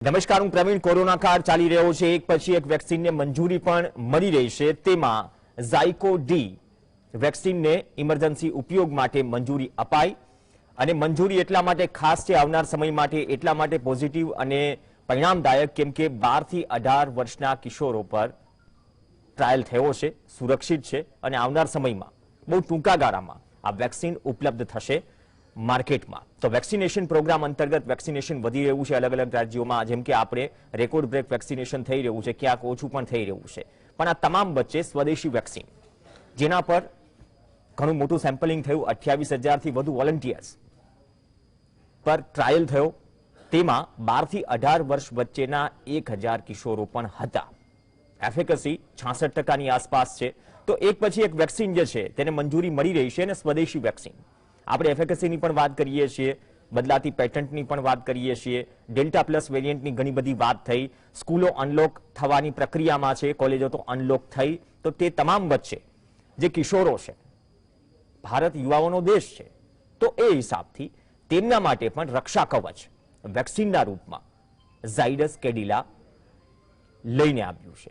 નમસ્કાર, હું પ્રવીણ. કોરોના કાળ ચાલી રહ્યો છે. એક પછી એક વેક્સિનને મંજૂરી પણ મળી રહી છે. તેમાં ઝાયકો ડી વેક્સિનને ઇમરજન્સી ઉપયોગ માટે મંજૂરી અપાઈ અને મંજૂરી એટલા માટે ખાસ છે આવનાર સમય માટે, એટલા માટે પોઝિટિવ અને પરિણામદાયક કેમ કે 12 થી 18 વર્ષના કિશોરો પર ટ્રાયલ થયો છે, સુરક્ષિત છે અને આવનાર સમયમાં બહુ ટૂંકા ગાળામાં આ વેક્સિન ઉપલબ્ધ થશે માર્કેટમાં. તો વેક્સિનેશન પ્રોગ્રામ અંતર્ગત વેક્સિનેશન વધી રહ્યું છે અલગ અલગ રાજ્યોમાં. જેમ કે આપણે રેકોર્ડ બ્રેક વેક્સિનેશન થઈ રહ્યું છે, ક્યાંક ઓછું પણ થઈ રહ્યું છે. પણ આ તમામ વચ્ચે સ્વદેશી વેક્સિન, જેના પર ઘણું મોટું સેમ્પલિંગ થયું, 28,000 થી વધુ વોલન્ટિયર્સ પર ટ્રાયલ થયો. તેમાં 12 થી 18 વર્ષ વચ્ચેના 1,000 કિશોરો પણ હતા. એફિકસી 66% આસપાસ છે. તો એક પછી એક વેક્સિન જે છે તેને મંજૂરી મળી રહી છે અને સ્વદેશી વેક્સિન આપણે એફિકસીની પણ વાત કરીએ છીએ, બદલાતી પેટન્ટની પણ વાત કરીએ છીએ, ડેલ્ટા પ્લસ વેરિયન્ટની ઘણી બધી વાત થઈ, સ્કૂલો અનલોક થવાની પ્રક્રિયામાં છે, કોલેજો તો અનલોક થઈ. તો તે તમામ વચ્ચે જે કિશોરો છે, ભારત યુવાઓનો દેશ છે, તો એ હિસાબથી તેમના માટે પણ રક્ષા કવચ વેક્સિનના રૂપમાં ઝાયડસ કેડિલા લઈને આવ્યું છે.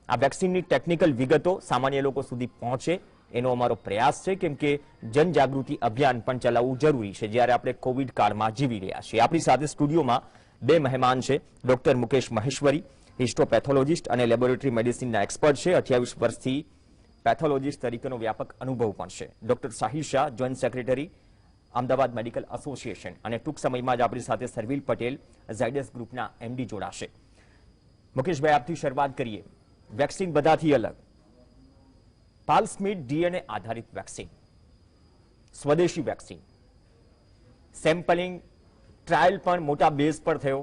આ વેક્સિનની ટેકનિકલ વિગતો સામાન્ય લોકો સુધી પહોંચે એનો અમારો પ્રયાસ છે, કેમ કે જનજાગૃતિ અભિયાન પણ ચલાવવું જરૂરી છે જ્યારે આપણે કોવિડ કાળમાં જીવી રહ્યા છીએ. આપણી સાથે સ્ટુડિયોમાં બે મહેમાન છે. ડોક્ટર મુકેશ મહેશ્વરી, હિસ્ટોપેથોલોજીસ્ટ અને લેબોરેટરી મેડિસિનના એક્સપર્ટ છે. 28 વર્ષથી પેથોલોજીસ્ટ તરીકેનો વ્યાપક અનુભવ પણ છે. Doctor Sahir Shah, joint secretary, Ahmedabad medical association, અને ટૂંક સમયમાં જ આપણી સાથે સરવીલ પટેલ, ઝાયડસ ગ્રુપના એમડી જોડાશે. મુકેશભાઈ, આપથી શરૂઆત કરીએ. વેક્સિન બધાથી અલગ, પાલ્સમીડ ડીએનએ આધારિત વેક્સિન, સ્વદેશી વેક્સિન, સેમ્પલિંગ ટ્રાયલ પણ મોટા બેઝ પર થયો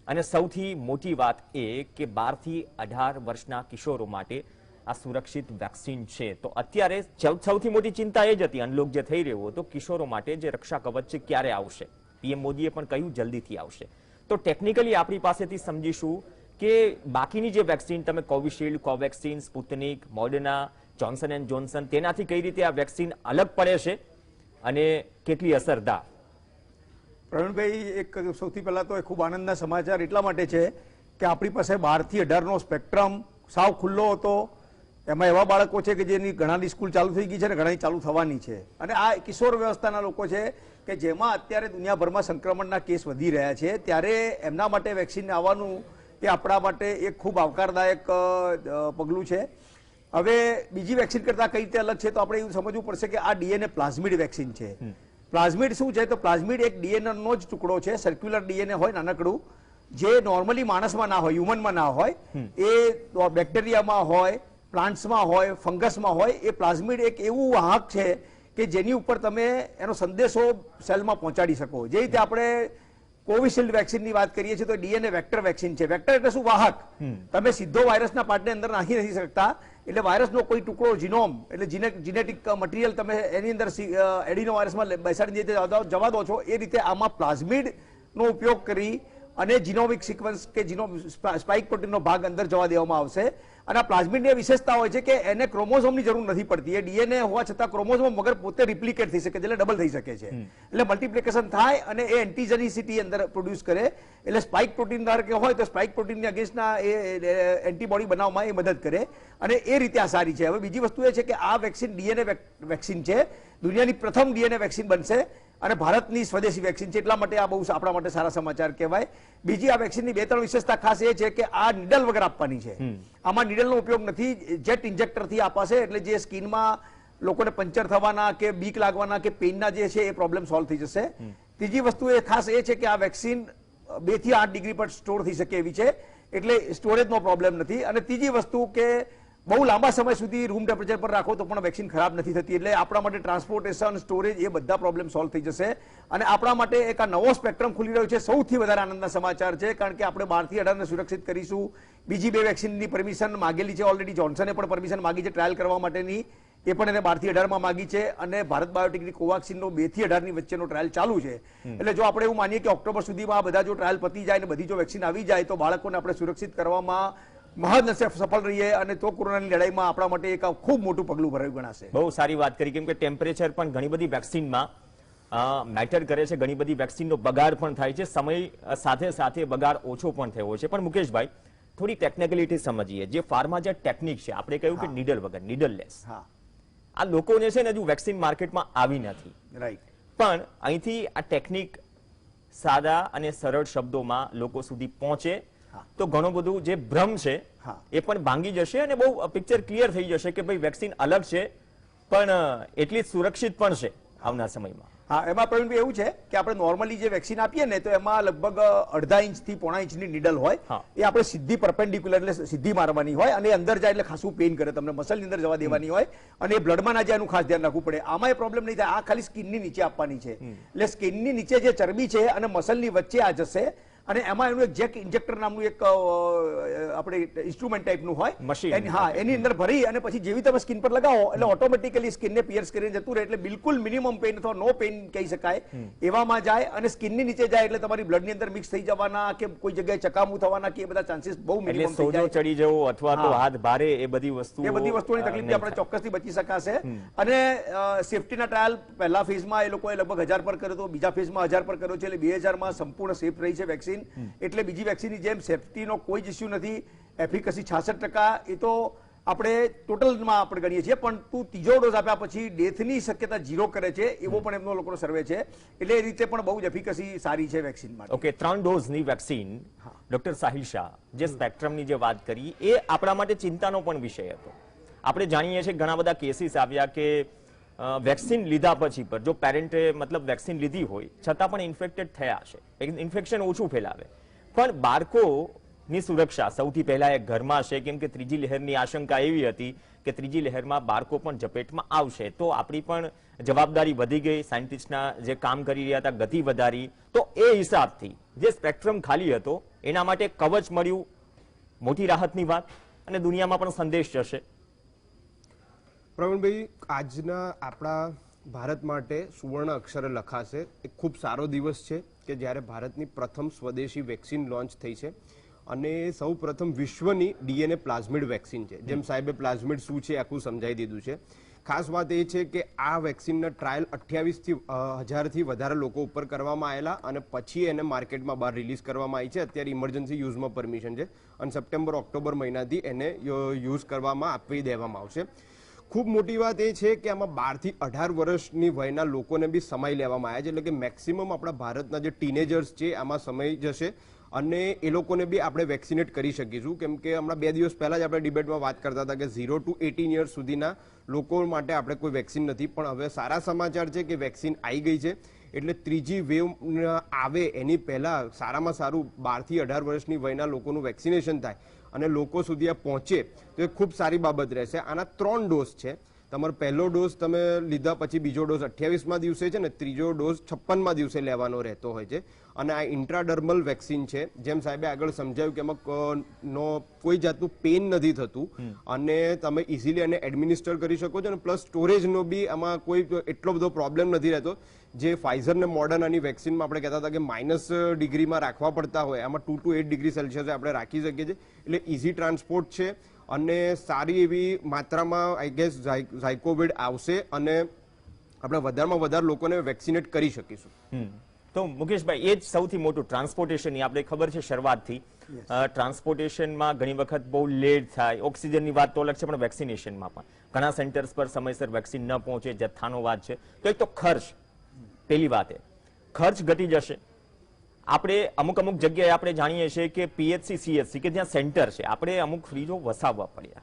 અને સૌથી મોટી વાત એ કે 12 થી 18 વર્ષના કિશોરો માટે આ સુરક્ષિત વેક્સિન છે. તો અત્યારે સૌથી મોટી ચિંતા એ જ હતી, અનલોક જે થઈ રહ્યો હતો, કિશોરો માટે જે રક્ષા કવચ છે ક્યારે આવશે. પીએમ મોદીએ પણ કહ્યું જલ્દીથી આવશે. તો ટેકનિકલી આપણી પાસેથી સમજીશું કે બાકીની જે વેક્સિન, તમે Covishield, Covaxin, Sputnik, Moderna, Johnson and Johnson, તેનાથી કઈ રીતે આ વેક્સિન અલગ પડે છે અને કેટલી અસરદાર? પ્રવીણભાઈ, એક સૌથી પહેલા તો ખૂબ આનંદના સમાચાર એટલા માટે છે કે આપણી પાસે 12 થી 18નો સ્પેક્ટ્રમ સાવ ખુલ્લો હતો. એમાં એવા બાળકો છે કે જેની ઘણાની સ્કૂલ ચાલુ થઈ ગઈ છે અને ઘણાની ચાલુ થવાની છે. અને આ કિશોર વ્યવસ્થાના લોકો છે કે જેમાં અત્યારે દુનિયાભરમાં સંક્રમણના કેસ વધી રહ્યા છે, ત્યારે એમના માટે વેક્સિન આવવાનું એ આપણા માટે એક ખૂબ આવકારદાયક પગલું છે. હવે બીજી વેક્સિન કરતા કઈ રીતે અલગ છે તો આપણે એવું સમજવું પડશે કે આ ડીએનએ પ્લાઝમિડ વેક્સિન છે. પ્લાઝમિડ શું છે? તો પ્લાઝમિડ એક ડીએનએ નો જ ટુકડો છે, સર્ક્યુલર ડીએનએ હોય નાનકડું, જે નોર્મલી માણસમાં ના હોય, હ્યુમનમાં ના હોય, એ બેક્ટેરિયામાં હોય, પ્લાન્ટ્સમાં હોય, ફંગસમાં હોય. એ પ્લાઝમિડ એક એવું વાહક છે કે જેની ઉપર તમે એનો સંદેશો સેલમાં પહોંચાડી શકો. જે રીતે આપણે કોવિશિલ્ડ વેક્સિનની વાત કરીએ છીએ તો ડીએનએ વેક્ટર વેક્સિન છે. વેક્ટર એટલે શું? વાહક. તમે સીધો વાયરસના પાર્ટને અંદર નાખી નથી શકતા, એટલે વાયરસનો કોઈ ટુકડો, જીનોમ એટલે જીનેટિક મટીરિયલ તમે એની અંદર એડિનો વાયરસમાં બેસાડી જવા દો છો. એ રીતે આમાં પ્લાઝમિડનો ઉપયોગ કરી અને જીનોમિક સિક્વન્સ કે સ્પાઇક પ્રોટીનનો ભાગ અંદર જવા દેવામાં આવશે. અને આ પ્લાઝમિડની વિશેષતા હોય છે કે એને ક્રોમોઝોમની જરૂર નથી પડતી. એ ડીએનએ હોવા છતાં ક્રોમોઝોમ વગર પોતે રિપ્લિકેટ થઈ શકે છે, એટલે ડબલ થઈ શકે છે. એટલે મલ્ટિપ્લિકેશન થાય અને એ એન્ટીજેનિસિટી અંદર પ્રોડ્યુસ કરે. એટલે સ્પાઇક પ્રોટીન ધાર કે હોય તો સ્પાઇક પ્રોટીનની અગેન્સ્ટના એ એન્ટીબોડી બનાવવામાં એ મદદ કરે અને એ રીતે આ સારી છે. હવે બીજી વસ્તુ એ છે કે આ વેક્સિન ડીએનએ વેક્સિન છે, દુનિયાની પ્રથમ ડીએનએ વેક્સિન બનશે અને ભારતની સ્વદેશી વેક્સિન છે. એટલા માટે આ બહુ આપણા માટે સારા સમાચાર કહેવાય. બીજી આ વેક્સિનની 2-3 વિશેષતા ખાસ એ છે કે આ નીડલ વગર આપવાની છે. આમાં નીડલનો ઉપયોગ નથી, જેટ ઇન્જેક્ટરથી અપાશે. એટલે જે સ્કિનમાં લોકોને પંચર થવાના કે બીક લાગવાના કે પેઇનના જે છે એ પ્રોબ્લેમ સોલ્વ થઈ જશે. ત્રીજી વસ્તુ એ ખાસ એ છે કે આ વેક્સિન 2 થી 8 ડિગ્રી પર સ્ટોર થઈ શકે એવી છે, એટલે સ્ટોરેજનો પ્રોબ્લેમ નથી. અને ત્રીજી વસ્તુ કે બહુ લાંબા સમય સુધી રૂમ ટેમ્પરેચર પર રાખો તો પણ વેક્સિન ખરાબ નથી થતી. એટલે આપણા માટે ટ્રાન્સપોર્ટેશન, સ્ટોરેજ એ બધા પ્રોબ્લેમ સોલ્વ થઈ જશે. અને આપણા માટે એક આ નવો સ્પેક્ટ્રમ ખુલી રહ્યો છે. સૌથી વધારે આનંદના સમાચાર છે, કારણ કે આપણે 12 થી 18ને સુરક્ષિત કરીશું. બીજી 2 વેક્સિનની પરમિશન માગેલી છે ઓલરેડી. જોન્સને પણ પરમિશન માગી છે ટ્રાયલ કરવા માટેની, એ પણ એને 12 થી 18માં માગી છે. અને ભારત બાયોટેકની કોવાક્સિનનો 2 થી 18ની વચ્ચેનો ટ્રાયલ ચાલુ છે. એટલે જો આપણે એવું માનીએ કે ઓક્ટોબર સુધીમાં આ બધા જો ટ્રાયલ પતી જાય અને બધી જો વેક્સિન આવી જાય તો બાળકોને આપણે સુરક્ષિત કરવામાં મહદ સફળ રહીએ અને તો કોરોનાની લડાઈમાં આપણા માટે એક ખૂબ મોટું પગલું ભરાયું ગણાશે. બહુ સારી વાત કરી, કેમ કે ટેમ્પરેચર પણ ઘણી બધી વેક્સિનમાં મેટર કરે છે. ઘણી બધી વેક્સિનનો બગાડ પણ થાય છે, સમય સાથે સાથે બગાડ ઓછો પણ થયો છે. પણ મુકેશભાઈ, થોડી ટેકનિકલિટી સમજીએ. જે ફાર્મા જે ટેકનિક છે, આપણે કહ્યું કે નીડલ વગર, નીડલલેસ, આ લોકોને છે ને હજુ વેક્સિન માર્કેટમાં આવી નથી. રાઈટ. પણ અહીંથી આ ટેકનિક સાદા અને સરળ શબ્દોમાં લોકો સુધી પહોંચે તો ઘણું બધું જે ભ્રમ છે એ પણ ભાંગી જશે અને બહુ પિક્ચર ક્લિયર થઈ જશે કે ભાઈ વેક્સિન અલગ છે પણ એટલી જ સુરક્ષિત પણ છે આવનાર સમયમાં. હા, એમાં પ્રવીણભાઈ એવું છે કે આપણે નોર્મલી જે વેક્સિન આપીએ ને તો એમાં લગભગ 1.5 ઇંચથી 1.5 ઇંચની નીડલ હોય. એ આપણે સીધી પરપેન્ડિક્યુલર એટલે સીધી મારવાની હોય અને અંદર જાય એટલે ખાસું પેઇન કરે, તમને મસલની અંદર જવા દેવાની હોય અને એ બ્લડમાં ના જાય એનું ખાસ ધ્યાન રાખવું પડે. આમાં એ પ્રોબ્લેમ નહીં થાય. આ ખાલી સ્કિનની નીચે આપવાની છે, એટલે સ્કિનની નીચે જે ચરબી છે અને મસલની વચ્ચે આ જશે અને એમાં એનું એક જેક ઇન્જેક્ટર નામનું એક આપણે ઇન્સ્ટ્રુમેન્ટ ટાઈપનું હોય મશીન. હા, એની અંદર ભરી અને પછી જેવી તમે સ્કિન પર લગાવો એટલે ઓટોમેટિકલી સ્કિનને પિયર્સ કરીને જતું રહે, એટલે બિલકુલ મિનિમમ પેઇન અથવા નો પેઇન કહી શકાય એવામાં જાય અને સ્કિનની નીચે જાય એટલે તમારી બ્લડની અંદર મિક્સ થઈ જવાના કે કોઈ જગ્યાએ ચકામું થવાના કે એ બધા ચાન્સીસ બહુ મિનિમમ થઈ જાય. ચડી જવો અથવા તો હાથ ભારે એ બધી વસ્તુઓની તકલીફથી આપણે ચોક્કસથી બચી શકાશે. અને સેફટીના ટ્રાયલ પહેલા ફેઝમાં એ લોકોએ લગભગ 1000 પર કર્યો હતો, બીજા ફેઝમાં 1000 પર કર્યો છે, એટલે 2000માં સંપૂર્ણ સેફ રહી છે વેક્સિન. એટલે બીજી વેક્સિનની જેમ સેફટીનો કોઈ જ ઇસ્યુ નથી. એફિકસી 66%, એ તો આપણે ટોટલમાં આપણે ગણીએ છીએ, પણ તું ત્રીજો ડોઝ આપ્યા પછી ડેથની શક્યતા 0 કરે છે એવો પણ એમનો લોકોનો સર્વે છે. એટલે એ રીતે પણ બહુ જ એફિકસી સારી છે વેક્સિન માટે. ઓકે, 3 ડોઝની વેક્સિન. ડોક્ટર સાહિલ શાહ, જે સ્પેક્ટ્રમની જે વાત કરી એ આપણા માટે ચિંતાનો પણ વિષય હતો. આપણે જાણીએ છીએ ઘણા બધા કેસીસ આવ્યા કે વેક્સિન લીધા પછી પર જો પેરેન્ટે મતલબ વેક્સિન લીધી હોય છતાં પણ ઇન્ફેક્ટેડ થયા છે, ઇન્ફેક્શન ઓછું ફેલાવે. પણ બાળકોની સુરક્ષા સૌથી પહેલા એ ઘરમાં છે, કેમ કે ત્રીજી લહેરની આશંકા એવી હતી કે ત્રીજી લહેરમાં બાળકો પણ ઝપેટમાં આવશે, તો આપણી પણ જવાબદારી વધી ગઈ. સાયન્ટિસ્ટના જે કામ કરી રહ્યા હતા ગતિ વધારી, તો એ હિસાબથી જે સ્પેક્ટ્રમ ખાલી હતો એના માટે કવચ મળ્યું, મોટી રાહતની વાત અને દુનિયામાં પણ સંદેશ જશે. પ્રવીણભાઈ, આજના આપણા ભારત માટે સુવર્ણ અક્ષરે લખાશે. એક ખૂબ સારો દિવસ છે કે જ્યારે ભારતની પ્રથમ સ્વદેશી વેક્સિન લોન્ચ થઈ છે અને સૌ પ્રથમ વિશ્વની ડીએનએ પ્લાઝમિડ વેક્સિન છે. જેમ સાહેબે પ્લાઝમિડ શું છે આખું સમજાવી દીધું છે. ખાસ વાત એ છે કે આ વેક્સિનના ટ્રાયલ 28,000થી વધારે લોકો ઉપર કરવામાં આવેલા અને પછી એને માર્કેટમાં બહાર રિલીઝ કરવામાં આવી છે. અત્યારે ઇમરજન્સી યુઝમાં પરમિશન છે અને સપ્ટેમ્બર ઓક્ટોબર મહિનાથી એને યુઝ કરવામાં આપી દેવામાં આવશે. ખૂબ મોટી વાત એ છે કે આમાં 12 થી 18 વર્ષની વયના લોકોને બી સમય લેવામાં આવ્યા છે, એટલે કે મેક્સિમમ આપણા ભારતના જે ટીનેજર્સ છે આમાં સમય જશે અને એ લોકોને બી આપણે વેક્સિનેટ કરી શકીશું. કેમ કે હમણાં 2 દિવસ પહેલા જ આપણે ડિબેટમાં વાત કરતા હતા કે 0 to 18 યર્સ સુધીના લોકો માટે આપણે કોઈ વેક્સિન નથી, પણ હવે સારા સમાચાર છે કે વેક્સિન આવી ગઈ છે. એટલે ત્રીજી વેવ આવે એની પહેલા સારામાં સારું 12 થી 18 વર્ષની વયના લોકોનું વેક્સિનેશન થાય અને લોકો સુધી આ પહોંચે તો એ ખૂબ સારી બાબત રહેશે. આના 3 ડોઝ છે. તમારો પહેલો ડોઝ તમે લીધા પછી બીજો ડોઝ 28મા દિવસે છે ને ત્રીજો ડોઝ 56મા દિવસે લેવાનો રહેતો હોય છે. અને આ ઇન્ટ્રાડર્મલ વેક્સિન છે. જેમ સાહેબે આગળ સમજાવ્યું કે એમાં કોઈ જાતનું પેઇન નથી થતું અને તમે ઇઝીલી એને એડમિનિસ્ટર કરી શકો છો અને પ્લસ સ્ટોરેજનો બી આમાં કોઈ એટલો બધો પ્રોબ્લેમ નથી રહેતો. જે ફાઇઝર ને મોડર્નાની વેક્સિનમાં આપણે કહેતા હતા કે -ડિગ્રીમાં રાખવા પડતા હોય, આમાં 2 to 8 ડિગ્રી સેલ્સિયસ આપણે રાખી શકીએ છીએ. એટલે ઇઝી ટ્રાન્સપોર્ટ છે અને સારી એવી માત્રામાં આઈ ગેસ ઝાયકોવિડ આવશે અને આપણે વધારેમાં વધારે લોકોને વેક્સિનેટ કરી શકીશું. તો મુકેશભાઈ, એ જ સૌથી મોટું ટ્રાન્સપોર્ટેશનની આપણે ખબર છે શરૂઆતથી ટ્રાન્સપોર્ટેશનમાં ઘણી વખત બહુ લેટ થાય. ઓક્સિજનની વાત તો અલગ છે, પણ વેક્સિનેશનમાં પણ ઘણા સેન્ટર્સ પર સમયસર વેક્સિન ન પહોંચે, જથ્થાનો વાત છે. તો એક તો ખર્ચ, પહેલી વાત એ ખર્ચ ઘટી જશે. આપણે અમુક જગ્યાએ આપણે જાણીએ છીએ કે પીએચસી સીએચસી કે જ્યાં સેન્ટર છે આપણે અમુક ફ્રીજો વસાવવા પડ્યા.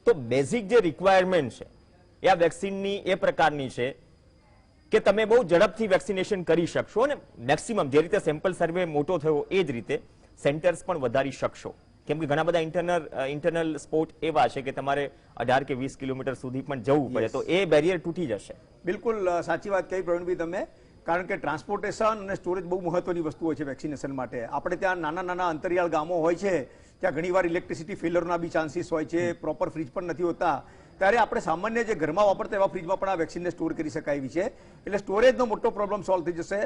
તો બેઝિક જે રિક્વાયરમેન્ટ છે એ આ વેક્સિનની એ પ્રકારની છે કે તમે બહુ ઝડપથી વેક્સિનેશન કરી શકશો અને મેક્સિમમ જે રીતે સેમ્પલ સર્વે મોટો થયો એ જ રીતે સેન્ટર્સ પણ વધારી શકશો. કેમ કે ઘણા બધા ઇન્ટરનલ સ્પોટ એવા છે કે તમારે 18 કે 20 કિલોમીટર સુધી પણ જવું પડે, તો એ બેરિયર તૂટી જશે. બિલકુલ સાચી વાત કહી પ્રવીણભાઈ તમે, કારણ કે ટ્રાન્સપોર્ટેશન અને સ્ટોરેજ બહુ મહત્વની વસ્તુ હોય છે વેક્સિનેશન માટે. આપણે ત્યાં નાના અંતરિયાળ ગામો હોય છે, ત્યાં ઘણીવાર ઇલેક્ટ્રિસિટી ફેલરના બી ચાન્સીસ હોય છે, પ્રોપર ફ્રીજ પણ નથી હોતા. ત્યારે આપણે સામાન્ય જે ઘરમાં વાપરતા એવા ફ્રીજમાં પણ આ વેક્સિનને સ્ટોર કરી શકાય એવી છે. એટલે સ્ટોરેજનો મોટો પ્રોબ્લેમ સોલ્વ થઈ જશે.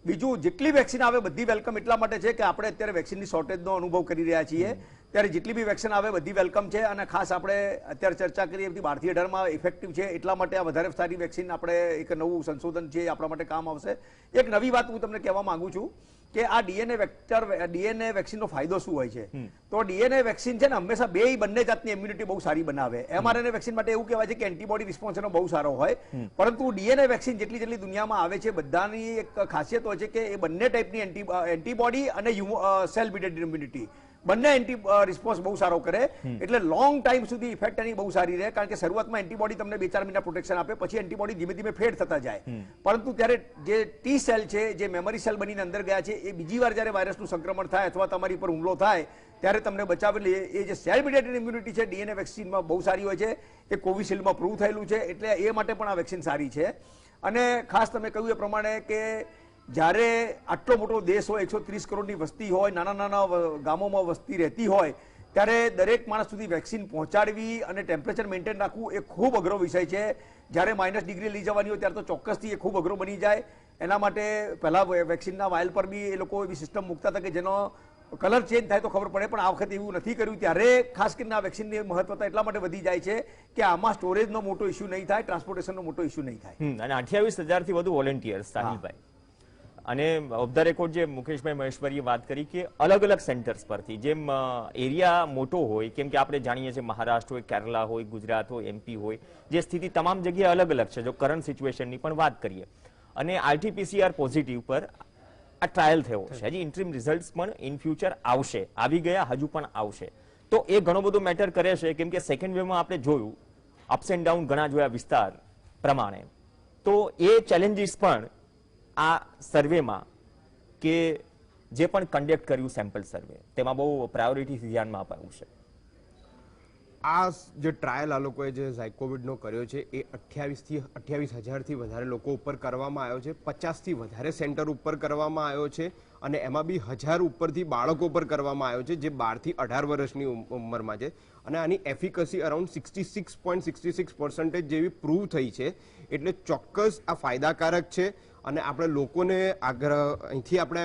બીજું, જેટલી વેક્સિન આવે બધી વેલકમ એટલા માટે છે કે આપણે અત્યારે વેક્સિનની શોર્ટેજનો અનુભવ કરી રહ્યા છીએ. ત્યારે જેટલી બી વેક્સિન આવે બધી વેલકમ છે. અને ખાસ આપણે અત્યારે ચર્ચા કરીએ બધી 12 થી 18માં ઇફેક્ટિવ છે, એટલા માટે આ વધારે સારી વેક્સિન આપણે એક નવું સંશોધન છે આપણા માટે કામ આવશે. એક નવી વાત હું તમને કહેવા માંગુ છું કે આ ડીએનએ વેક્સિનનો ફાયદો શું હોય છે. તો ડીએનએ વેક્સિન છે ને હંમેશા બંને જાતની ઇમ્યુનિટી બહુ સારી બનાવે. એમઆરએનએ વેક્સિન માટે એવું કહેવાય છે કે એન્ટીબોડી રિસ્પોન્સ એનો બહુ સારો હોય, પરંતુ ડીએનએ વેક્સિન જેટલી દુનિયામાં આવે છે બધાની એક ખાસિયત હોય છે કે એ બંને ટાઈપની એન્ટીબોડી અને સેલ મીડિયેટેડ ઇમ્યુનિટી બંને રિસ્પોન્સ બહુ સારો કરે. એટલે લોંગ ટાઈમ સુધી ઇફેક્ટ એની બહુ સારી રહે. કારણ કે શરૂઆતમાં એન્ટીબોડી તમને 2-4 મહિના પ્રોટેક્શન આપે, પછી એન્ટીબોડી ધીમે ધીમે ફેડ થતા જાય. પરંતુ ત્યારે જે ટી સેલ છે, જે મેમરી સેલ બનીને અંદર ગયા છે, એ બીજી વાર જ્યારે વાયરસનું સંક્રમણ થાય અથવા તમારી પર હુમલો થાય ત્યારે તમને બચાવેલી એ જે સેલ મીડિયેટેડ ઇમ્યુનિટી છે ડીએનએ વેક્સિનમાં બહુ સારી હોય છે. એ કોવિશિલ્ડમાં પ્રૂવ થયેલું છે. એટલે એ માટે પણ આ વેક્સિન સારી છે. અને ખાસ તમે કહ્યું એ પ્રમાણે કે જ્યારે આટલો મોટો દેશ હોય, 130 કરોડની વસ્તી હોય, નાના નાના ગામોમાં વસ્તી રહેતી હોય, ત્યારે દરેક માણસ સુધી વેક્સિન પહોંચાડવી અને ટેમ્પરેચર મેન્ટેન રાખવું એ ખૂબ અઘરો વિષય છે. જ્યારે -ડિગ્રી લઈ જવાની હોય ત્યારે તો ચોક્કસથી એ ખૂબ અઘરો બની જાય. એના માટે પહેલા વેક્સિનના વાયલ પર બી એ લોકો એવી સિસ્ટમ મૂકતા હતા કે જેનો કલર ચેન્જ થાય તો ખબર પડે, પણ આ વખતે એવું નથી કર્યું. ત્યારે ખાસ કરીને આ વેક્સિનની મહત્વતા એટલા માટે વધી જાય છે કે આમાં સ્ટોરેજનો મોટો ઇસ્યુ નહીં થાય, ટ્રાન્સપોર્ટેશનનો મોટો ઇસ્યુ નહીં થાય. અને 28,000 થી વધુ વોલેન્ટિયર્સ, સાહિલભાઈ. અને ઓફ ધ રેકોર્ડ જે મુકેશભાઈ મહેશ્વરીએ વાત કરી કે અલગ અલગ સેન્ટર્સ પરથી, જેમ એરિયા મોટો હોય, કેમ કે આપણે જાણીએ છીએ મહારાષ્ટ્ર હોય, કેરલા હોય, ગુજરાત હોય, એમપી હોય, જે સ્થિતિ તમામ જગ્યાએ અલગ અલગ છે. જો કરંટ સિચ્યુએશનની પણ વાત કરીએ, અને આરટીપીસીઆર પોઝિટિવ પર આ ટ્રાયલ થયો છે. હજી ઇન્ટરીમ રિઝલ્ટ્સ પણ ઇન ફ્યુચર આવશે, આવી ગયા, હજુ પણ આવશે. તો એ ઘણો બધો મેટર કરે છે, કેમ કે સેકન્ડ વેવમાં આપણે જોયું અપ્સ એન્ડ ડાઉન ઘણા જોયા વિસ્તાર પ્રમાણે. તો એ ચેલેન્જીસ પણ આ સર્વેમાં, કે જે પણ કન્ડક્ટ કર્યું સેમ્પલ સર્વે, તેમાં બહુ પ્રાયોરિટીથી ધ્યાનમાં અપાયું છે. આ જે ટ્રાયલ આ લોકોએ જે ઝાયકોવિડનો કર્યો છે એ 28,000થી વધારે લોકો ઉપર કરવામાં આવ્યો છે. 50થી વધારે સેન્ટર ઉપર કરવામાં આવ્યો છે. અને એમાં બી 1000 ઉપરથી બાળકો પર કરવામાં આવ્યો છે, જે 12 થી 18 વર્ષની ઉંમરમાં છે. અને આની એફિકસી અરાઉન્ડ 66.66% જેવી પ્રૂવ થઈ છે. એટલે ચોક્કસ આ ફાયદાકારક છે. અને આપણે લોકોને અહીંથી આપણે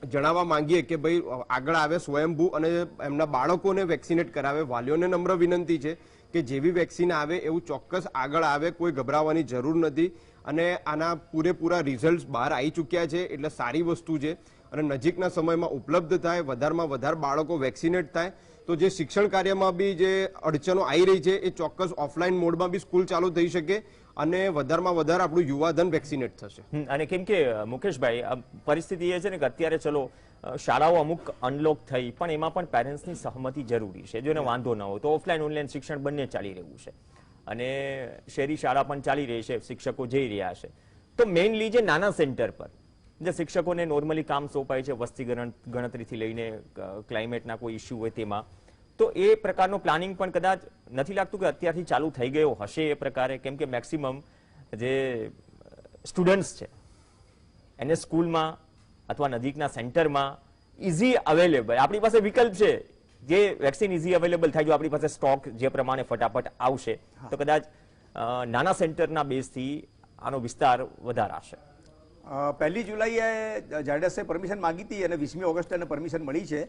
જણાવવા માંગીએ કે ભાઈ આગળ આવે સ્વયંભૂ અને એમના બાળકોને વેક્સિનેટ કરાવે. વાલીઓને નમ્ર વિનંતી છે કે જેવી વેક્સિન આવે એવું ચોક્કસ આગળ આવે, કોઈ ગભરાવાની જરૂર નથી. અને આના પૂરેપૂરા રિઝલ્ટ બહાર આવી ચૂક્યા છે, એટલે સારી વસ્તુ છે. અને નજીકના સમયમાં ઉપલબ્ધ થાય, વધારેમાં વધારે બાળકો વેક્સિનેટ થાય, તો જે શિક્ષણ કાર્યમાં બી જે અડચણો આવી રહી છે એ ચોક્કસ ઓફલાઈન મોડમાં બી સ્કૂલ ચાલુ થઈ શકે અને વધારેમાં વધારે આપણું યુવાધન વેક્સિનેટ થશે. અને કેમ કે મુકેશભાઈ, પરિસ્થિતિ એ છે ને કે અત્યારે ચલો શાળાઓ અમુક અનલોક થઈ, પણ એમાં પણ પેરેન્ટ્સની સહમતિ જરૂરી છે. જો એને વાંધો ન હોય તો ઓફલાઈન ઓનલાઈન શિક્ષણ બંને ચાલી રહ્યું છે, અને શહેરી શાળા પણ ચાલી રહી છે, શિક્ષકો જઈ રહ્યા છે. તો મેઇનલી જે નાના સેન્ટર પર જે શિક્ષકોને નોર્મલી કામ સોંપાય છે, વસ્તી ગણતરીથી લઈને ક્લાઇમેટના કોઈ ઇસ્યુ હોય તેમાં, તો એ પ્રકારનો પ્લાનિંગ પણ કદાચ નથી લાગતું કે અત્યારથી ચાલુ થઈ ગયો હશે એ પ્રકારે. કેમ કે મેક્સિમમ જે સ્ટુડન્ટ્સ છે એને સ્કૂલમાં અથવા નજીકના સેન્ટરમાં ઇઝી અવેલેબલ, આપણી પાસે વિકલ્પ છે, જે વેક્સિન ઇઝી અવેલેબલ થાય. જો આપણી પાસે સ્ટોક જે પ્રમાણે ફટાફટ આવશે તો કદાચ નાના સેન્ટરના બેઝથી આનો વિસ્તાર વધારાશે. 1 જુલાઈએ ઝાયડસે પરમિશન માંગી હતી અને 20મી ઓગસ્ટે એને પરમિશન મળી છે.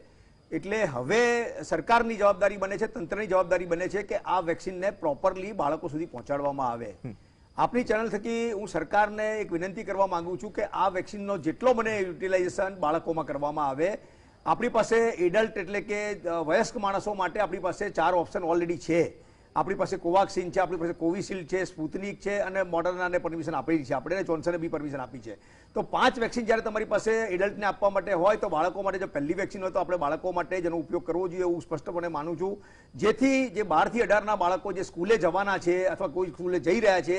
એટલે હવે સરકારની જવાબદારી બને છે, તંત્રની જવાબદારી બને છે કે આ વેક્સિનને પ્રોપરલી બાળકો સુધી પહોંચાડવામાં આવે. આપણી ચેનલ થકી હું સરકારને એક વિનંતી કરવા માંગુ છું કે આ વેક્સિનનો જેટલો બને યુટિલાઇઝેશન બાળકોમાં કરવામાં આવે. આપણી પાસે એડલ્ટ એટલે કે વયસ્ક માણસો માટે આપણી પાસે 4 ઓપ્શન ઓલરેડી છે. આપણી પાસે કોવાક્સિન છે, આપણી પાસે કોવિશિલ્ડ છે, સ્પુતનિક છે અને મોડર્નાને પરમિશન આપેલી છે. આપણે જોન્સને બી પરમિશન આપી છે. તો 5 વેક્સિન જ્યારે તમારી પાસે એડલ્ટને આપવા માટે હોય તો બાળકો માટે જો પહેલી વેક્સિન હોય તો આપણે બાળકો માટે જેનો ઉપયોગ કરવો જોઈએ હું સ્પષ્ટપણે માનું છું. જેથી જે 12 થી 18ના બાળકો જે સ્કૂલે જવાના છે અથવા કોઈ સ્કૂલે જઈ રહ્યા છે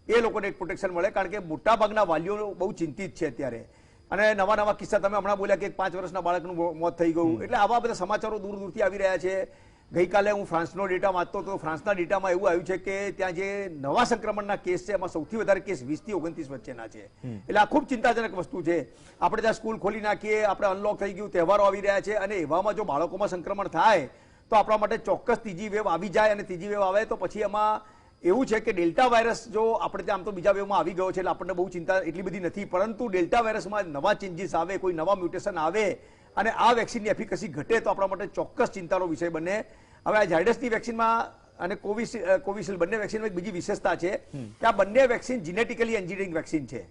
એ લોકોને એક પ્રોટેક્શન મળે. કારણ કે મોટાભાગના વાલીઓ બહુ ચિંતિત છે અત્યારે. અને નવા કિસ્સા તમે હમણાં બોલ્યા કે 5 વર્ષના બાળકનું મોત થઈ ગયું. એટલે આવા બધા સમાચારો દૂર દૂરથી આવી રહ્યા છે. ગઈકાલે હું ફ્રાન્સનો ડેટા વાંચતો હતો. ફ્રાન્સના ડેટામાં એવું આવ્યું છે કે ત્યાં જે નવા સંક્રમણના કેસ છે એમાં સૌથી વધારે કેસ 20 થી 29 વચ્ચેના છે. એટલે આ ખૂબ ચિંતાજનક વસ્તુ છે. આપણે ત્યાં સ્કૂલ ખોલી નાખીએ, આપણે અનલોક થઈ ગયું, તહેવારો આવી રહ્યા છે અને એવામાં જો બાળકોમાં સંક્રમણ થાય તો આપણા માટે ચોક્કસ ત્રીજી વેવ આવી જાય, અને ત્રીજી વેવ આવે તો પછી એમાં એવું છે કે ડેલ્ટા વાયરસ જો આપણે ત્યાં આમ તો બીજા વેવમાં આવી ગયો છે એટલે આપણને બહુ ચિંતા એટલી બધી નથી, પરંતુ ડેલ્ટા વાયરસમાં નવા ચેન્જીસ આવે, કોઈ નવા મ્યુટેશન આવે અને આ વેક્સિનની એફિકસી ઘટે તો આપણા માટે ચોક્કસ ચિંતાનો વિષય બને. હવે આ ઝાયડસની વેક્સિનમાં અને કોવિશિલ્ડ બંને વેક્સિનમાં એક બીજી વિશેષતા છે કે આ બંને વેક્સિન જીનેટિકલી એન્જિનિયરિંગ વેક્સિન છે.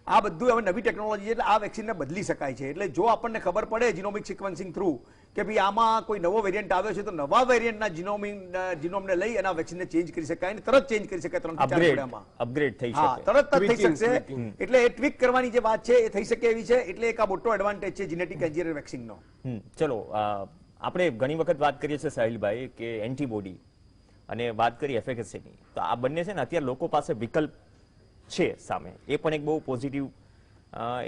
આ બધું હવે નવી ટેકનોલોજી છે એટલે આ વેક્સિનને બદલી શકાય છે. એટલે જો આપણને ખબર પડે જીનોમિક સિક્વન્સિંગ થ્રુ કે ભાઈ આમાં કોઈ નવો વેરિયન્ટ આવ્યો છે તો નવા વેરિયન્ટના જીનોમને લઈ અને આ વેક્સિનને ચેન્જ કરી શકાય અને તરત ચેન્જ કરી શકાય 3 થી 4 અઠવાડિયામાં. અપગ્રેડ થઈ હા, શકે, તરત જ થઈ શકશે. એટલે એ ટ્વીક કરવાની જે વાત છે એ થઈ શકે એવી છે. એટલે એક આ મોટો એડવાન્ટેજ છે જીનેટિક એન્જિનિયર વેક્સિનનો. ચલો આપણે ઘણી વખત વાત કરીએ છીએ સાહિલભાઈ કે એન્ટીબોડી અને વાત કરી એફિકેસીની, તો આ બંને છે ને અત્યારે લોકો પાસે વિકલ્પ છે સામે, એ પણ એક બહુ પોઝિટિવ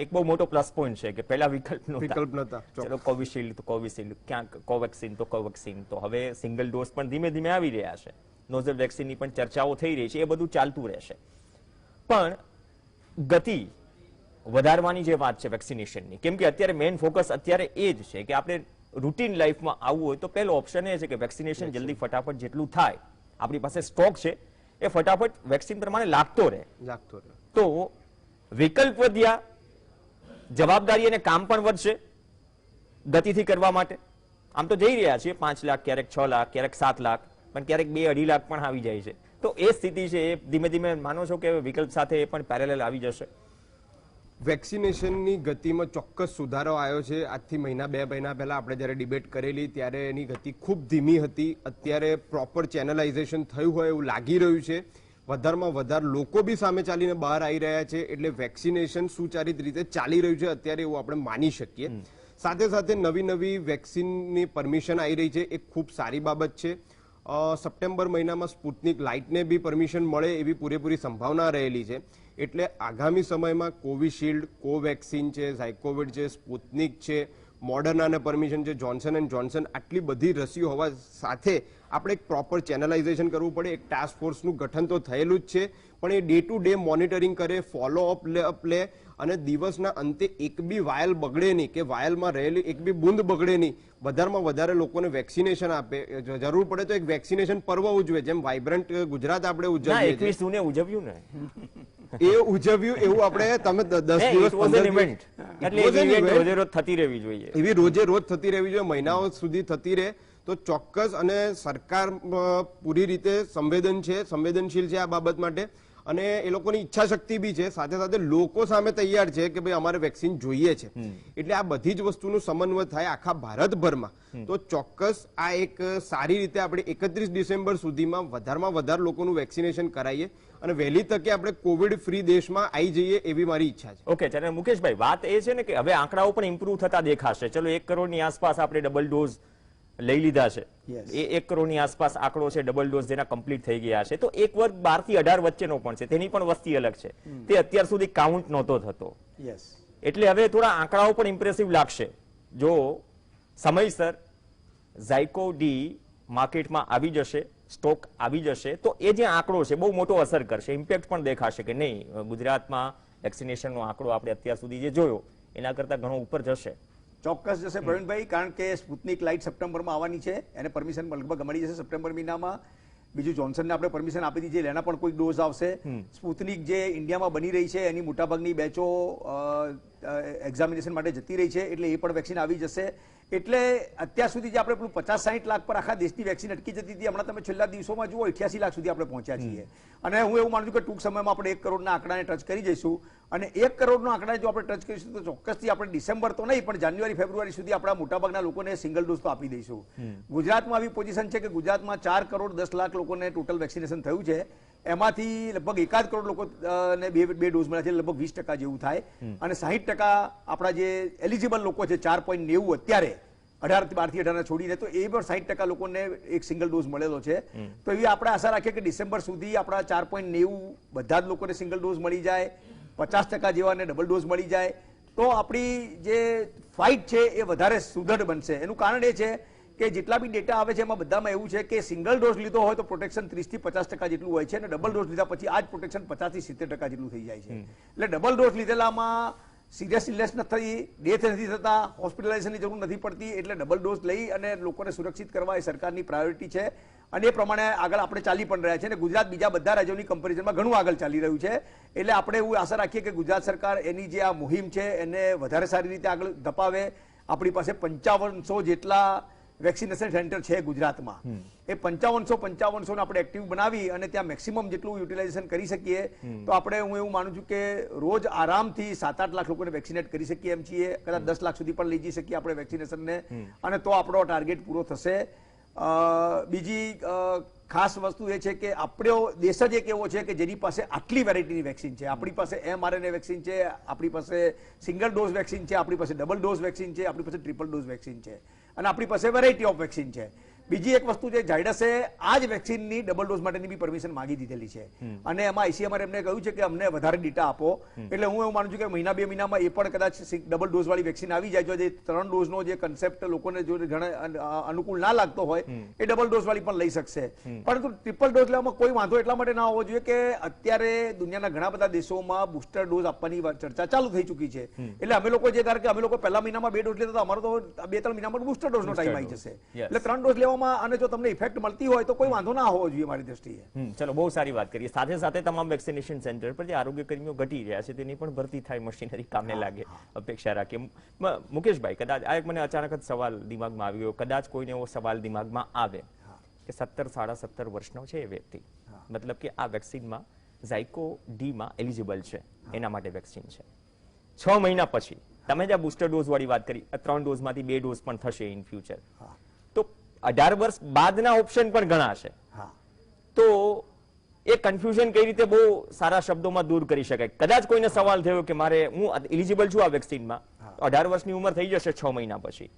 એક બહુ મોટો પ્લસ પોઈન્ટ છે કે પહેલા વિકલ્પ નહોતા. ચલો કોવિશિલ્ડ તો કોવિશિલ્ડ, ક્યાંક કોવેક્સિન તો કોવેક્સિન, તો હવે સિંગલ ડોઝ પણ ધીમે ધીમે આવી રહ્યા છે, નોઝલ વેક્સિનની પણ ચર્ચાઓ થઈ રહી છે, એ બધું ચાલતું રહેશે. પણ ગતિ વધારવાની જે વાત છે વેક્સિનેશનની, કેમ કે અત્યારે મેઇન ફોકસ અત્યારે એ જ છે કે આપણે રૂટીન લાઈફમાં આવવું હોય તો પહેલો ઓપ્શન એ છે કે વેક્સિનેશન જલ્દી ફટાફટ જેટલું થાય, આપણી પાસે સ્ટોક છે એ ફટાફટ વેક્સિન પ્રમાણે લાગતો રહે. તો વિકલ્પ વધ્યા, જવાબદારી અને કામ પણ વધશે ગતિથી કરવા માટે. આમ તો જઈ રહ્યા છીએ 5 લાખ, ક્યારેક 6 લાખ, ક્યારેક 7 લાખ, પણ ક્યારેક 2-2.5 લાખ પણ આવી જાય છે. તો એ સ્થિતિ છે, એ ધીમે ધીમે માનો છો કે વિકલ્પ સાથે એ પણ પેરેલલ આવી જશે? વેક્સિનેશનની ગતિમાં ચોક્કસ સુધારો આવ્યો છે. આજથી 1-2 મહિના પહેલા આપણે જ્યારે ડિબેટ કરેલી ત્યારે એની ગતિ ખૂબ ધીમી હતી. અત્યારે પ્રોપર ચેનલાઇઝેશન થયું હોય એવું લાગી રહ્યું છે. વધારમાં વધારે લોકો બી સામે ચાલીને બહાર આવી રહ્યા છે, એટલે વેક્સિનેશન સુચારિત રીતે ચાલી રહ્યું છે અત્યારે એવું આપણે માની શકીએ. સાથે સાથે નવી વેક્સિનની પરમિશન આવી રહી છે, એ ખૂબ સારી બાબત છે. સપ્ટેમ્બર મહિનામાં સ્પુતનિક લાઇટને બી પરમિશન મળે એવી પૂરેપૂરી સંભાવના રહેલી છે. એટલે આગામી સમયમાં કોવિશિલ્ડ, કોવેક્સિન છે, ઝાયકોવિડ છે, સ્પુતનિક છે, મોડર્નાને પરમિશન છે, જોન્સન એન્ડ જોન્સન, આટલી બધી રસીઓ હોવા સાથે આપણે એક પ્રોપર ચેનલાઇઝેશન કરવું પડે. એક ટાસ્ક ફોર્સનું ગઠન તો થયેલું જ છે, પણ એ ડે ટુ ડે મોનિટરિંગ કરે, ફોલો અપ લે અને દિવસના અંતે એક બી વાયલ બગડે નહીં, કે વાયલમાં રહેલી એક બી બૂંદ બગડે નહીં. વધારેમાં વધારે લોકોને વેક્સિનેશન આપે. જરૂર પડે તો એક વેક્સિનેશન પર્વ ઉજવે, જેમ વાઇબ્રન્ટ ગુજરાત આપણે ઉજવીએ છીએ. 21 જૂને ઉજવ્યું ને, એ ઉજવ્યું એવું આપણે તમે 10 દિવસ 15 દિવસ એટલે રોજે રોજ થતી રહેવી જોઈએ, એવી રોજે રોજ થતી રહેવી જોઈએ, મહિનાઓ સુધી થતી રહે તો ચોક્કસ. અને સરકાર પૂરી રીતે સંવેદનશીલ છે આ બાબત માટે, અને એ લોકોની ઈચ્છા શક્તિ બી છે. સાથે સાથે લોકો સામે તૈયાર છે કે ભાઈ અમારે વેક્સિન જોઈએ છે. એટલે આ બધી જ વસ્તુનું સમન્વય થાય આખા ભારતભરમાં તો ચોક્કસ આ એક સારી રીતે આપણે 31 ડિસેમ્બર સુધીમાં વધારેમાં વધારે લોકોનું વેક્સિનેશન કરાવીએ અને વહેલી તકે આપણે કોવિડ ફ્રી દેશમાં આવી જઈએ એવી મારી ઈચ્છા છે. ઓકે, ચાલો મુકેશભાઈ, વાત એ છે ને કે હવે આંકડાઓ પણ ઇમ્પ્રુવ થતા દેખાશે. ચલો 1 કરોડની આસપાસ આપણે ડબલ ડોઝ લઈ લીધા છે, એ 1 કરોડની આસપાસ આંકડો છે ડબલ ડોઝ જેના કમ્પ્લીટ થઈ ગયા છે. તો એક વર્ગ 12 થી 18 વચ્ચેનો પણ છે, તેની પણ વસ્તી અલગ છે, તે અત્યાર સુધી કાઉન્ટ નહોતો થતો. એટલે હવે થોડા આંકડાઓ પણ ઇમ્પ્રેસિવ લાગશે જો સમયસર ઝાયકો ડી માર્કેટમાં આવી જશે, સ્ટોક આવી જશે, તો એ જે આંકડો છે બહુ મોટો અસર કરશે, ઇમ્પેક્ટ પણ દેખાશે કે નહીં ગુજરાતમાં વેક્સિનેશનનો આંકડો આપણે અત્યાર સુધી જે જોયો એના કરતા ઘણો ઉપર જશે. ચોક્કસ જશે પ્રવીણભાઈ, કારણ કે સ્પુતનિક લાઇટ સપ્ટેમ્બરમાં આવવાની છે, એને પરમિશન લગભગ મળી જશે સપ્ટેમ્બર મહિનામાં. બીજું જોન્સનને આપણે પરમિશન આપી દીધી, એના પણ કોઈ ડોઝ આવશે. સ્પુતનિક જે ઇન્ડિયામાં બની રહી છે એની મોટાભાગની બેચો એક્ઝામિનેશન માટે જતી રહી છે, એટલે એ પણ વેક્સિન આવી જશે. એટલે અત્યાર સુધી જે આપણે પેલું 50-60 લાખ પર આખા દેશની વેક્સિન અટકી જતી હતી, હમણાં તમે છેલ્લા દિવસોમાં જુઓ 88 લાખ સુધી આપણે પહોંચ્યા છીએ. અને હું એવું માનું છું કે ટૂંક સમયમાં આપણે 1 કરોડના આંકડાને ટચ કરી જઈશું. અને 1 કરોડનો આંકડા જો આપણે ટચ કરીશું તો ચોક્કસથી આપણે ડિસેમ્બર તો નહીં પણ જાન્યુઆરી ફેબ્રુઆરી સુધી આપણા મોટાભાગના લોકોને સિંગલ ડોઝ તો આપી દઈશું. ગુજરાતમાં આવી પોઝિશન છે કે ગુજરાતમાં 4 કરોડ 10 લાખ લોકોને ટોટલ વેક્સિનેશન થયું છે, એમાંથી લગભગ 1 કરોડ લોકોને 2 ડોઝ મળ્યા છે, લગભગ 20% જેવું થાય. અને 60% આપણા જે એલિજિબલ લોકો છે 4.90 અત્યારે 12 થી 18 છોડીને, તો એ પણ 60% લોકોને એક સિંગલ ડોઝ મળેલો છે. તો એવી આપણે આશા રાખીએ કે ડિસેમ્બર સુધી આપણા 4.90 બધા જ લોકોને સિંગલ ડોઝ મળી જાય, 50% જેવાને ડબલ ડોઝ મળી જાય, તો આપણી જે ફાઇટ છે એ વધારે સુદૃઢ બનશે. એનું કારણ એ છે કે જેટલા બી ડેટા આવે છે એમાં બધામાં એવું છે કે સિંગલ ડોઝ લીધો હોય તો પ્રોટેક્શન 30 થી 50% જેટલું હોય છે, અને ડબલ ડોઝ લીધા પછી આ જ પ્રોટેક્શન 50 થી 70% જેટલું થઈ જાય છે. એટલે ડબલ ડોઝ લીધેલામાં સિરિયસ ઇલનેસ નથી, ડેથ નથી થતા, હોસ્પિટલાઇઝેશનની જરૂર નથી પડતી, એટલે ડબલ ડોઝ લઈ અને લોકોને સુરક્ષિત કરવા એ સરકારની પ્રાયોરિટી છે અને એ પ્રમાણે આગળ આપણે ચાલી પણ રહ્યા છે અને ગુજરાત બીજા બધા રાજ્યોની કમ્પેરિઝનમાં ઘણું આગળ ચાલી રહ્યું છે. એટલે આપણે એવું આશા રાખીએ કે ગુજરાત સરકાર એની જે આ મુહિમ છે એને વધારે સારી રીતે આગળ ધપાવે. આપણી પાસે 5500 જેટલા વેક્સિનેશન સેન્ટર છે ગુજરાતમાં. એ 5500 ને આપણે એક્ટિવ બનાવી અને ત્યાં મેક્સિમમ જેટલું યુટિલાઇઝેશન કરી શકીએ તો આપણે, હું એવું માનું છું કે રોજ આરામથી 7-8 લાખ લોકોને વેક્સિનેટ કરી શકીએ એમ છીએ. કદાચ 10 લાખ સુધી પણ લઈ જઈ શકીએ આપણે વેક્સિનેશનને, અને તો આપણો ટાર્ગેટ પૂરો થશે. બીજી ખાસ વસ્તુ એ છે કે આપણો દેશ જ એક એવો છે કે જેની પાસે આટલી વેરાયટીની વેક્સિન છે. આપણી પાસે mRNA વેક્સિન છે, આપણી પાસે સિંગલ ડોઝ વેક્સિન છે, આપણી પાસે ડબલ ડોઝ વેક્સિન છે, આપણી પાસે ટ્રિપલ ડોઝ વેક્સિન છે અને આપણી પાસે વેરાયટી ઓફ વેક્સિન છે. બીજી એક વસ્તુ છે, ઝાયડસે આ જ વેક્સિનની ડબલ ડોઝ માટેની બી પરમિશન માંગી દીધેલી છે અને એમાં ICMR એમને કહ્યું છે કે અમને વધારે ડેટા આપો. એટલે હું એવું માનું છું કે મહિના 2 મહિનામાં એ પણ કદાચ ડબલ ડોઝ વાળી વેક્સિન આવી જાય. જો જે 3 ડોઝનો જે કન્સેપ્ટ લોકોને જો ઘણા અનુકૂળ ના લાગતો હોય એ ડબલ ડોઝ વાળી પણ લઈ શકશે. પરંતુ ટ્રિપલ ડોઝ લેવામાં કોઈ વાંધો એટલા માટે ના હોવો જોઈએ કે અત્યારે દુનિયાના ઘણા બધા દેશોમાં બુસ્ટર ડોઝ આપવાની ચર્ચા ચાલુ થઈ ચૂકી છે. એટલે અમે લોકો જે ધારો કે અમે લોકો પહેલા મહિનામાં 2 ડોઝ લેતા હતા, અમારો તો 2-3 મહિનામાં બુસ્ટર ડોઝનો ટાઈમ આવી જશે. એટલે 3 ડોઝ લેવામાં અને જો તમને ઇફેક્ટ મળતી હોય તો કોઈ વાંધો ના હોવો જોઈએ મારી દ્રષ્ટિએ. ચલો, બહુ સારી વાત કરીએ. સાથે સાથે તમામ વેક્સિનેશન સેન્ટર પર જે આરોગ્ય કર્મીઓ ઘટી રહ્યા છે તેની પણ ભરતી થાય, મશીનરી કામને લાગે, અપેક્ષા રાખીએ. મુકેશભાઈ, કદાચ આ એક મને અચાનક જ સવાલ દિમાગમાં આવી ગયો. કદાચ કોઈને એવો સવાલ દિમાગમાં આવે કે 17-17.5 વર્ષનો છે એ વ્યક્તિ, મતલબ કે આ વેક્સિનમાં ઝાયકો ડી માં એલિજિબલ છે, એના માટે વેક્સિન છે. 6 મહિના પછી તમે જે બુસ્ટર ડોઝ વાળી વાત કરી, 3 ડોઝમાંથી 2 ડોઝ પણ થશે ઇન ફ્યુચર, તો 18 વર્ષ બાદના ઓપ્શન પણ ઘણા છે. તો એ કન્ફ્યુઝન કઈ રીતે બહુ સારા શબ્દોમાં દૂર કરી શકાય? કદાચ કોઈને સવાલ થયો કે મારે, હું એલિજિબલ છું આ વેક્સિનમાં, 18 વર્ષની ઉંમર થઈ જશે 6 મહિના પછી,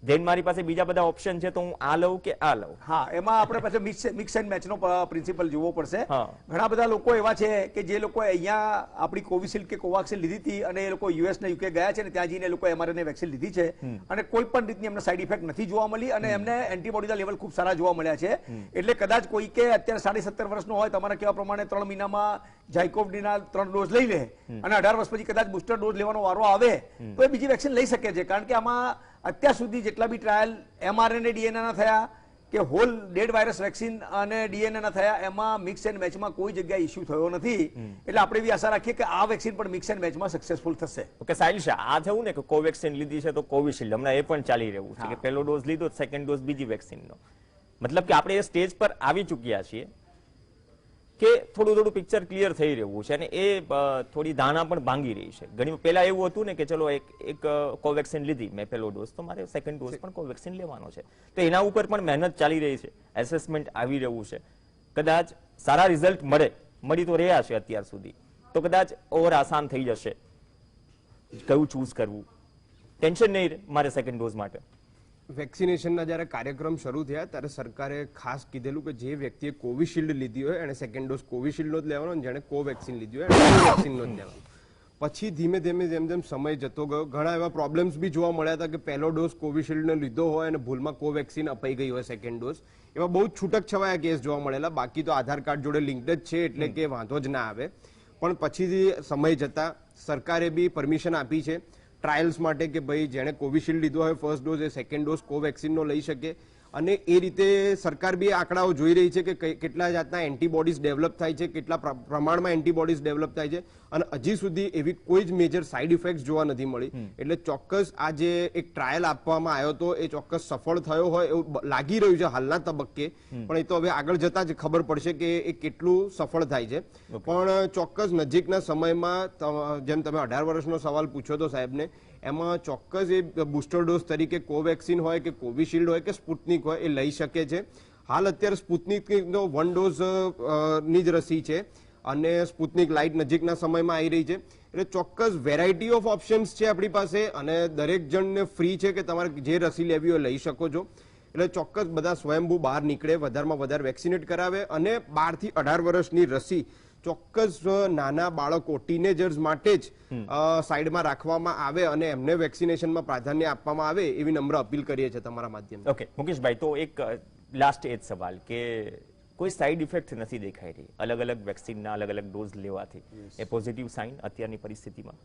ધેન મારી પાસે બીજા બધા ઓપ્શન છે, તો હું આ લઉં કે આ લઉં? હા, એમાં આપણે પછી મિક્સ એન્ડ મેચનો પ્રિન્સિપલ જોવો પડશે. ઘણા બધા લોકો એવા છે કે જે લોકો અહીંયા આપણી કોવિશિલ્ડ કે કોવાક્સિન લીધી હતી અને એ લોકો US ને UK ગયા છે ને ત્યાં જઈને એ લોકો mRNA વેક્સિન લીધી છે અને કોઈ પણ રીતની એમને સાઈડ ઇફેક્ટ નથી જોવા મળી અને એમને એન્ટીબોડીના લેવલ ખૂબ સારા જોવા મળ્યા છે. એટલે કદાચ કોઈ કે અત્યારે 17.5 વર્ષનો હોય, તમારા કહેવા પ્રમાણે 3 મહિનામાં ઝાયકોવ-ડીના 3 ડોઝ લઈ લે અને 18 વર્ષ પછી કદાચ બુસ્ટર ડોઝ લેવાનો વારો આવે તો એ બીજી વેક્સિન લઈ શકે છે. કારણ કે આમાં અત્યાર સુધી જેટલા બી ટ્રાયલ mRNA DNA ના થયા કે હોલ ડેડ વાયરસ વેક્સિન અને DNA ના થયા, એમાં મિક્સ એન્ડ મેચમાં કોઈ જગ્યાએ ઇશ્યુ થયો નથી. એટલે આપણે એવી આશા રાખીએ કે આ વેક્સિન પણ મિક્સ એન્ડ મેચમાં સક્સેસફુલ થશે. ઓકે સાહિલ શાહ, આ થયું ને કે કોવેક્સિન લીધી છે તો કોવિશિલ્ડ હમણાં એ પણ ચાલી રહ્યું છે કે પહેલો ડોઝ લીધો, સેકન્ડ ડોઝ બીજી વેક્સિનનો. મતલબ કે આપણે એ સ્ટેજ પર આવી ચૂક્યા છીએ કે થોડું પિક્ચર ક્લિયર થઈ રહ્યું છે અને એ થોડી ધારણા પણ ભાંગી રહી છે. ઘણી પહેલા એવું હતું ને કે ચલો એક કોવેક્સિન લીધી મેં પહેલો ડોઝ, તો મારે સેકન્ડ ડોઝ પણ કોવેક્સિન લેવાનો છે. તો એના ઉપર પણ મહેનત ચાલી રહી છે, એસેસમેન્ટ આવી રહ્યું છે. કદાચ સારા રિઝલ્ટ મળી તો રહ્યા છે અત્યાર સુધી, તો કદાચ ઓવર આસાન થઈ જશે કયું ચૂઝ કરવું. ટેન્શન નહીં રહે મારે સેકન્ડ ડોઝ માટે. વેક્સિનેશનના જ્યારે કાર્યક્રમ શરૂ થયા ત્યારે સરકારે ખાસ કીધેલું કે જે વ્યક્તિએ કોવિશિલ્ડ લીધી હોય એને સેકન્ડ ડોઝ કોવિશિલ્ડનો જ લેવાનો અને જેણે કોવેક્સિન લીધી હોય એને કોવેક્સિનનો જ લેવાનો. પછી ધીમે ધીમે જેમ સમય જતો ગયો, ઘણા એવા પ્રોબ્લેમ્સ બી જોવા મળ્યા હતા કે પહેલો ડોઝ કોવિશિલ્ડનો લીધો હોય અને ભૂલમાં કોવેક્સિન અપાઈ ગઈ હોય સેકન્ડ ડોઝ. એવા બહુ જ છૂટક છવાયા કેસ જોવા મળેલા. બાકી તો આધાર કાર્ડ જોડે લિંક્ડ જ છે એટલે કે વાંધો જ ના આવે. પણ પછીથી સમય જતા સરકારે બી પરમિશન આપી છે ટ્રાયલ્સ માટે કે ભાઈ જેણે કોવિશિલ્ડ લીધો હોય ફર્સ્ટ ડોઝ એ સેકન્ડ ડોઝ કોવેક્સિનનો લઈ શકે. અને એ રીતે સરકાર બી આંકડાઓ જોઈ રહી છે કે કેટલા જાતના એન્ટીબોડીઝ ડેવલપ થાય છે, કેટલા પ્રમાણમાં એન્ટીબોડીઝ ડેવલપ થાય છે અને હજી સુધી એવી કોઈ જ મેજર સાઇડ ઇફેક્ટ જોવા નથી મળી. એટલે ચોક્કસ આ જે એક ટ્રાયલ આપવામાં આવ્યો હતો એ ચોક્કસ સફળ થયો હોય એવું લાગી રહ્યું છે હાલના તબક્કે. પણ એ તો હવે આગળ જતા જ ખબર પડશે કે એ કેટલું સફળ થાય છે. પણ ચોક્કસ નજીકના સમયમાં જેમ તમે 18 વર્ષનો સવાલ પૂછ્યો હતો સાહેબને, એમાં ચોક્કસ એ બુસ્ટર ડોઝ તરીકે કોવેક્સિન હોય કે કોવિશિલ્ડ હોય કે સ્પુતનિક હોય એ લઈ શકે છે. હાલ અત્યારે સ્પુતનિકનો 1 ડોઝ ની જ રસી છે અને સ્પુતનિક લાઇટ નજીકના સમયમાં આવી રહી છે. એટલે ચોક્કસ વેરાયટી ઓફ ઓપ્શન્સ છે આપણી પાસે અને દરેક જણને ફ્રી છે કે તમારે જે રસી લેવી હોય લઈ શકો છો. એટલે ચોક્કસ બધા સ્વયંભૂ બહાર નીકળે, વધારેમાં વધારે વેક્સિનેટ કરાવે અને 12 થી 18 વર્ષની રસી ચોક્કસ નાના બાળકો ટીનેજર્સ માટે જ સાઈડમાં રાખવામાં આવે અને એમને વેક્સિનેશનમાં પ્રાધાન્ય આપવામાં આવે એવી નમ્ર અપીલ કરીએ છીએ તમારા માધ્યમથી. ઓકે મુકેશભાઈ, તો એક લાસ્ટ એ જ સવાલ કે કોઈ સાઈડ ઇફેક્ટ નથી દેખાઈ રહી અલગ અલગ વેક્સિનના અલગ અલગ ડોઝ લેવાથી, એ પોઝિટિવ સાઇન અત્યારની પરિસ્થિતિમાં?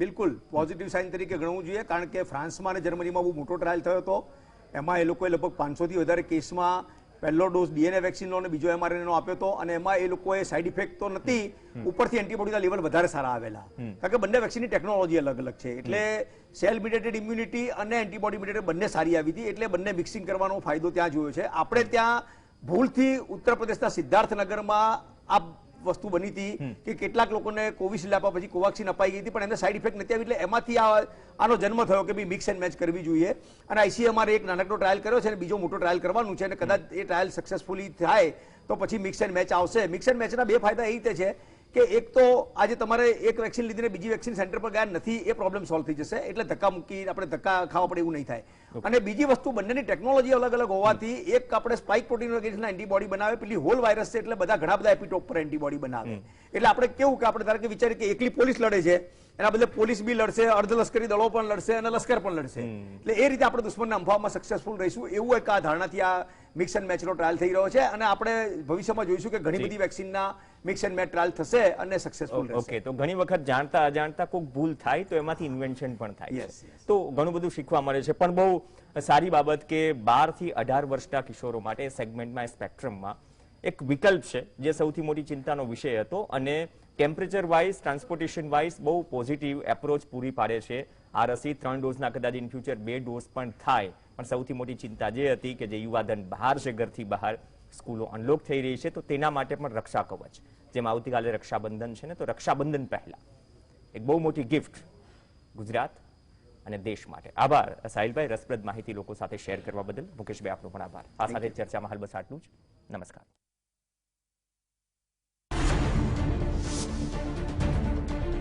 બિલકુલ પોઝિટિવ સાઇન તરીકે ગણવું જોઈએ, કારણ કે ફ્રાન્સમાં અને જર્મનીમાં બહુ મોટો ટ્રાયલ થયો હતો. એમાં એ લોકોએ લગભગ 500 થી વધારે કેસમાં પહેલો ડોઝ ડીએનએ વેક્સિનનો અને બીજો એમઆરએનએનો આપ્યો હતો, અને એમાં એ લોકોએ સાઇડ ઇફેક્ટ તો નથી, ઉપરથી એન્ટીબોડીના લેવલ વધારે સારા આવેલા, કારણ કે બંને વેક્સિનની ટેકનોલોજી અલગ અલગ છે. એટલે સેલ મીડિયેટેડ ઇમ્યુનિટી અને એન્ટીબોડી મીડિયેટેડ બંને સારી આવી હતી, એટલે બંને મિક્સિંગ કરવાનો ફાયદો ત્યાં જોયો છે. આપણે ત્યાં ભૂલથી ઉત્તર પ્રદેશના સિદ્ધાર્થનગરમાં આ વસ્તુ બની હતી કે કેટલાક લોકોને કોવિશિલ્ડ આપ્યા પછી કોવાક્સિન અપાઈ ગઈ હતી, પણ એને સાઇડ ઇફેક્ટ નથી આવી, એટલે એમાંથી આનો જન્મ થયો કે ભાઈ મિક્સ એન્ડ મેચ કરવી જોઈએ. અને આઈસીએમઆર એક નાનકડો ટ્રાયલ કર્યો છે અને બીજો મોટો ટ્રાયલ કરવાનું છે, અને કદાચ એ ટ્રાયલ સક્સેસફુલી થાય તો પછી મિક્સ એન્ડ મેચ આવશે. મિક્સ એન્ડ મેચના બે ફાયદા એ રીતે છે કે એક તો આજે તમારે એક વેક્સિન લીધીને બીજી વેક્સિન સેન્ટર પર ગયા નથી, એ પ્રોબ્લેમ સોલ્વ થઈ જશે, એટલે ધક્કા મૂકી આપણે ધક્કા ખાવા પડે એવું નહીં થાય. અને બીજી વસ્તુ, બંનેની ટેકનોલોજી અલગ અલગ હોવાથી એક આપણે સ્પાઇક પ્રોટીન અગેન્સ્ટના એન્ટીબોડી બનાવે, પેલી હોલ વાયરસ છે એટલે બધા ઘણા બધા એપિટોપ પર એન્ટીબોડી બનાવે. એટલે આપણે કેવું કે આપણે ધારો કે વિચારીએ કે એકલી પોલીસ લડે છે, એના બદલે પોલીસ બી લડશે, અર્ધલશ્કરી દળો પણ લડશે અને લશ્કર પણ લડશે. એટલે એ રીતે આપણે દુશ્મનને અંફાવવામાં સક્સેસફુલ રહીશું, એવું એક આ ધારણાથી આ મિક્સ એન્ડ મેચનો ટ્રાયલ થઈ રહ્યો છે. અને આપણે ભવિષ્યમાં જોઈશું કે ઘણી બધી વેક્સિનના મિક્સ એન્ડ મેચ ટ્રાયલ થશે અને સક્સેસફુલ રહેશે. ઓકે, તો ઘણી વખત જાણતા અજાણતા કોઈક ભૂલ થાય તો એમાંથી ઇન્વેન્શન પણ થાય છે, તો ઘણું બધું શીખવા મળે છે. પણ બહુ સારી બાબત કે 12 થી 18 વર્ષના કિશોરો માટે સેગમેન્ટમાં, સ્પેક્ટ્રમમાં એક વિકલ્પ છે, જે સૌથી મોટી ચિંતાનો વિષય હતો. અને ટેમ્પરેચર વાઇઝ, ટ્રાન્સપોર્ટેશન વાઇઝ બહુ પોઝિટિવ એપ્રોચ પૂરી પાડે છે. આ રસી 3 ડોઝના કદાચ ઇન ફ્યુચર 2 ડોઝ પણ થાય, પણ સૌથી મોટી ચિંતા જે હતી કે જે યુવાધન બહાર છે, ઘરથી બહાર, સ્કૂલો અનલોક થઈ રહી છે, તો તેના માટે પણ રક્ષા કવચ, જેમ આવતીકાલે રક્ષાબંધન છે ને, તો રક્ષાબંધન પહેલા એક બહુ મોટી ગિફ્ટ ગુજરાત અને દેશ માટે. આભાર સાહિલભાઈ, રસપ્રદ માહિતી લોકો સાથે શેર કરવા બદલ. મુકેશભાઈ, આપનો પણ આભાર. આ સાથે ચર્ચામાં હાલ બસ આટલું જ. નમસ્કાર.